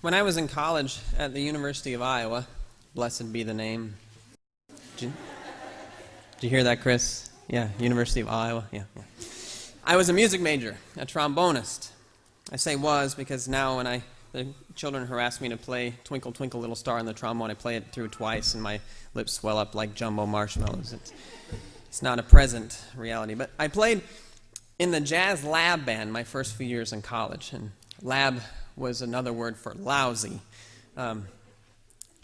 When I was in college at the University of Iowa, blessed be the name. Did you hear that, Chris? Yeah, University of Iowa. Yeah. I was a music major, a trombonist. I say was because now when the children harass me to play Twinkle, Twinkle, Little Star on the trombone, I play it through twice and my lips swell up like jumbo marshmallows. It's not a present reality. But I played in the jazz lab band my first few years in college, and lab was another word for lousy.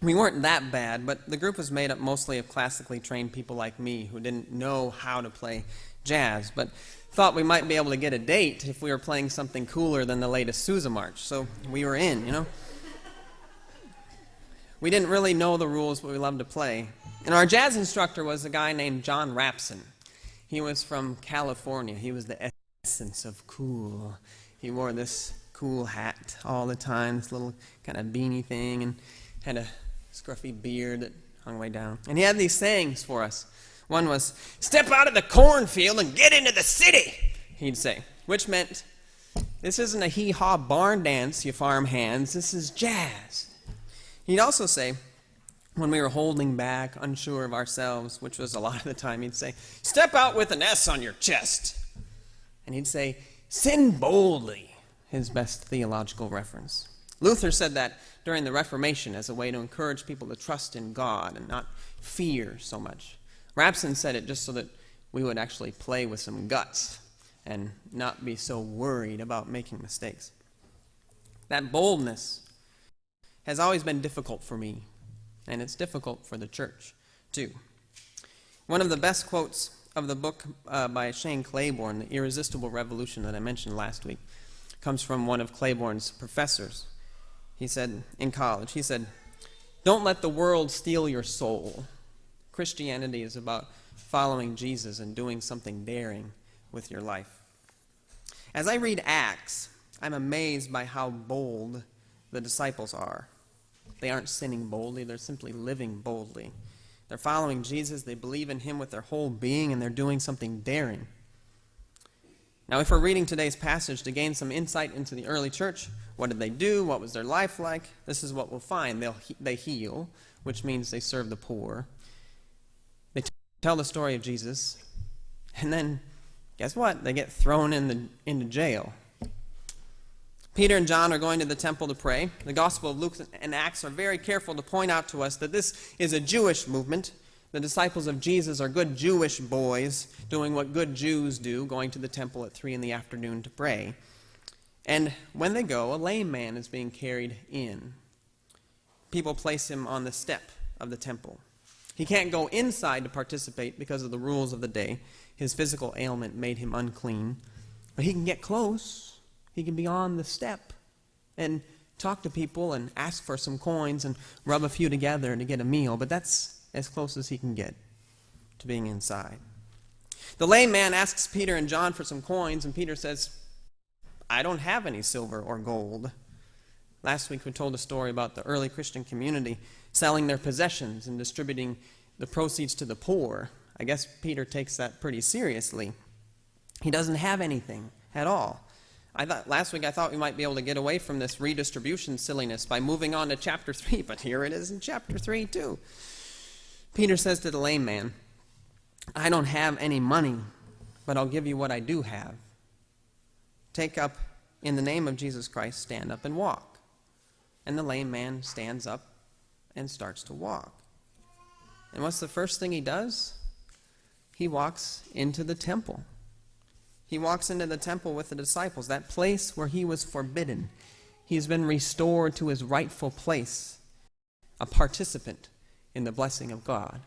We weren't that bad, but the group was made up mostly of classically trained people like me who didn't know how to play jazz, but thought we might be able to get a date if we were playing something cooler than the latest Sousa March, so we were in. We didn't really know the rules, but we loved to play. And our jazz instructor was a guy named John Rapson. He was from California. He was the essence of cool. He wore this cool hat all the time, this little kind of beanie thing, and had a scruffy beard that hung way down. And he had these sayings for us. One was, "Step out of the cornfield and get into the city," he'd say, which meant, this isn't a hee-haw barn dance, you farm hands, this is jazz. He'd also say, when we were holding back, unsure of ourselves, which was a lot of the time, he'd say, "Step out with an S on your chest." And he'd say, "Sin boldly," his best theological reference. Luther said that during the Reformation as a way to encourage people to trust in God and not fear so much. Rapson said it just so that we would actually play with some guts and not be so worried about making mistakes. That boldness has always been difficult for me, and it's difficult for the church, too. One of the best quotes of the book by Shane Claiborne, The Irresistible Revolution, that I mentioned last week, comes from one of Claiborne's professors. He said, in college, "Don't let the world steal your soul. Christianity is about following Jesus and doing something daring with your life." As I read Acts, I'm amazed by how bold the disciples are. They aren't sinning boldly, they're simply living boldly. They're following Jesus, they believe in him with their whole being, and they're doing something daring. Now, if we're reading today's passage to gain some insight into the early church, what did they do? What was their life like? This is what we'll find. They heal, which means they serve the poor. They tell the story of Jesus, and then, guess what? They get thrown into jail. Peter and John are going to the temple to pray. The Gospel of Luke and Acts are very careful to point out to us that this is a Jewish movement. The disciples of Jesus are good Jewish boys doing what good Jews do, going to the temple at 3 p.m. to pray. And when they go, a lame man is being carried in. People place him on the step of the temple. He can't go inside to participate because of the rules of the day. His physical ailment made him unclean. But he can get close. He can be on the step and talk to people and ask for some coins and rub a few together to get a meal. But that's as close as he can get to being inside. The lame man asks Peter and John for some coins, and Peter says, "I don't have any silver or gold." Last week we told a story about the early Christian community selling their possessions and distributing the proceeds to the poor. I guess Peter takes that pretty seriously. He doesn't have anything at all. Last week I thought we might be able to get away from this redistribution silliness by moving on to chapter 3, but here it is in chapter 3 too. Peter says to the lame man, "I don't have any money, but I'll give you what I do have. Take up, in the name of Jesus Christ, stand up and walk." And the lame man stands up and starts to walk. And what's the first thing he does? He walks into the temple. He walks into the temple with the disciples, that place where he was forbidden. He's been restored to his rightful place, a participant in the blessing of God.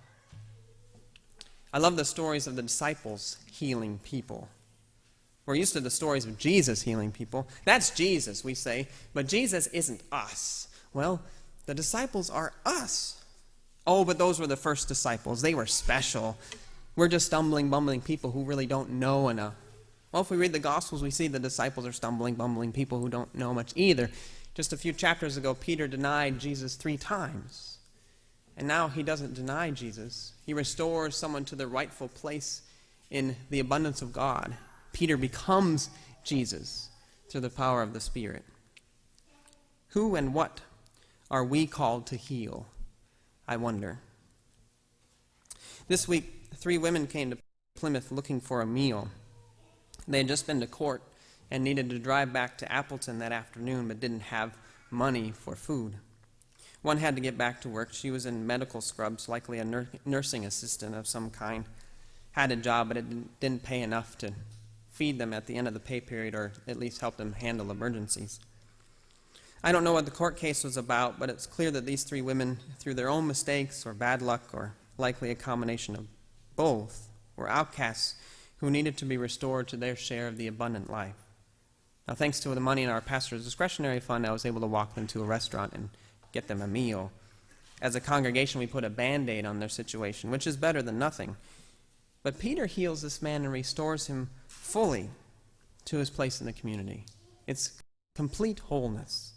I love the stories of the disciples healing people. We're used to the stories of Jesus healing people. That's Jesus, we say, but Jesus isn't us. Well, the disciples are us. Oh, but those were the first disciples. They were special. We're just stumbling, bumbling people who really don't know enough. Well, if we read the Gospels, we see the disciples are stumbling, bumbling people who don't know much either. Just a few chapters ago, Peter denied Jesus 3 times. And now he doesn't deny Jesus. He restores someone to their rightful place in the abundance of God. Peter becomes Jesus through the power of the Spirit. Who and what are we called to heal, I wonder? This week, 3 women came to Plymouth looking for a meal. They had just been to court and needed to drive back to Appleton that afternoon, but didn't have money for food. One had to get back to work. She was in medical scrubs, likely a nursing assistant of some kind. Had a job, but it didn't pay enough to feed them at the end of the pay period, or at least help them handle emergencies. I don't know what the court case was about, but it's clear that these 3 women, through their own mistakes or bad luck, or likely a combination of both, were outcasts who needed to be restored to their share of the abundant life. Now, thanks to the money in our pastor's discretionary fund, I was able to walk them to a restaurant and get them a meal. As a congregation, we put a Band-Aid on their situation, which is better than nothing. But Peter heals this man and restores him fully to his place in the community. It's complete wholeness.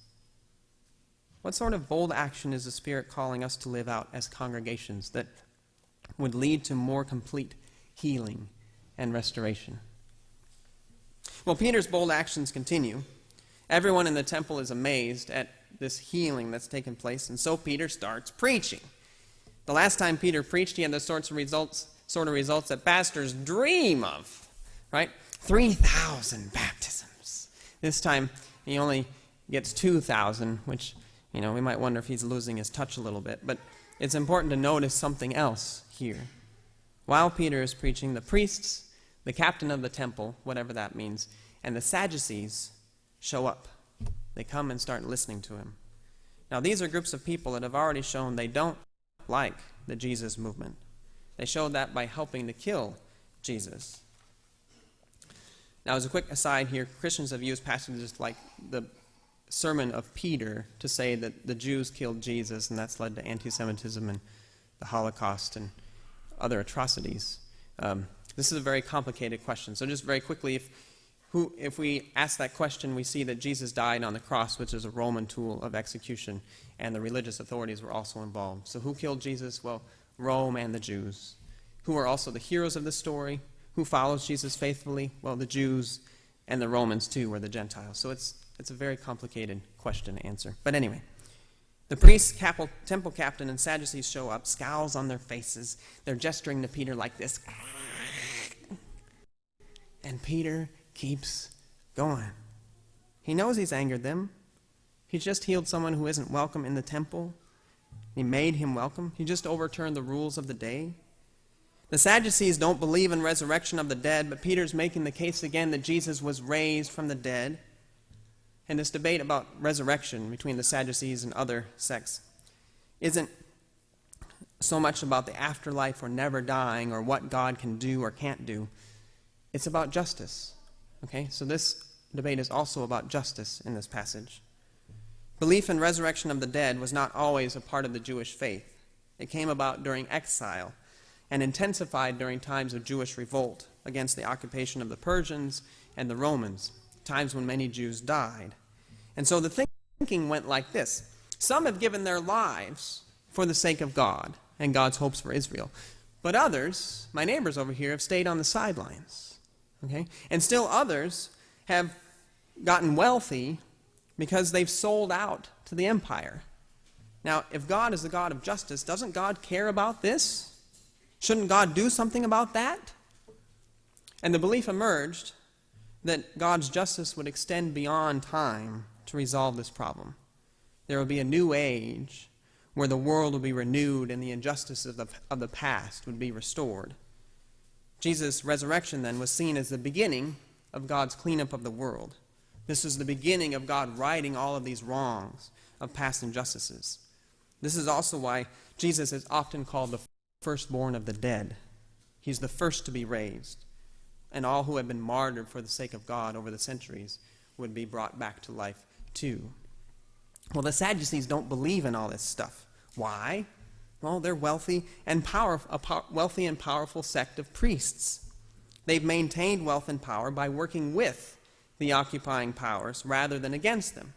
What sort of bold action is the Spirit calling us to live out as congregations that would lead to more complete healing and restoration? Well, Peter's bold actions continue. Everyone in the temple is amazed at this healing that's taken place, and so Peter starts preaching. The last time Peter preached, he had the sort of results that pastors dream of, right? 3,000 baptisms. This time, he only gets 2,000, which, we might wonder if he's losing his touch a little bit. But it's important to notice something else here. While Peter is preaching, the priests, the captain of the temple, whatever that means, and the Sadducees show up. They come and start listening to him. Now, these are groups of people that have already shown they don't like the Jesus movement. They showed that by helping to kill Jesus. Now, as a quick aside here, Christians have used passages like the sermon of Peter to say that the Jews killed Jesus, and that's led to anti-Semitism and the Holocaust and other atrocities. This is a very complicated question. So just very quickly, if we ask that question, we see that Jesus died on the cross, which is a Roman tool of execution, and the religious authorities were also involved. So who killed Jesus? Well, Rome and the Jews. Who are also the heroes of the story? Who follows Jesus faithfully? Well, the Jews and the Romans too, or the Gentiles. So it's a very complicated question to answer. But anyway, the priests, temple captain, and Sadducees show up, scowls on their faces. They're gesturing to Peter like this. And Peter keeps going. He knows he's angered them. He's just healed someone who isn't welcome in the temple. He made him welcome. He just overturned the rules of the day. The Sadducees don't believe in resurrection of the dead, but Peter's making the case again that Jesus was raised from the dead. And this debate about resurrection between the Sadducees and other sects isn't so much about the afterlife or never dying or what God can do or can't do. It's about justice. Okay, so this debate is also about justice in this passage. Belief in resurrection of the dead was not always a part of the Jewish faith. It came about during exile and intensified during times of Jewish revolt against the occupation of the Persians and the Romans, times when many Jews died. And so the thinking went like this. Some have given their lives for the sake of God and God's hopes for Israel. But others, my neighbors over here, have stayed on the sidelines. Okay? And still others have gotten wealthy because they've sold out to the empire. Now, if God is the God of justice, doesn't God care about this? Shouldn't God do something about that? And the belief emerged that God's justice would extend beyond time to resolve this problem. There will be a new age where the world will be renewed and the injustices of the past would be restored. Jesus' resurrection then was seen as the beginning of God's cleanup of the world. This is the beginning of God righting all of these wrongs of past injustices. This is also why Jesus is often called the firstborn of the dead. He's the first to be raised, and all who have been martyred for the sake of God over the centuries would be brought back to life too. Well, the Sadducees don't believe in all this stuff. Why? Well, they're a wealthy and powerful sect of priests. They've maintained wealth and power by working with the occupying powers rather than against them.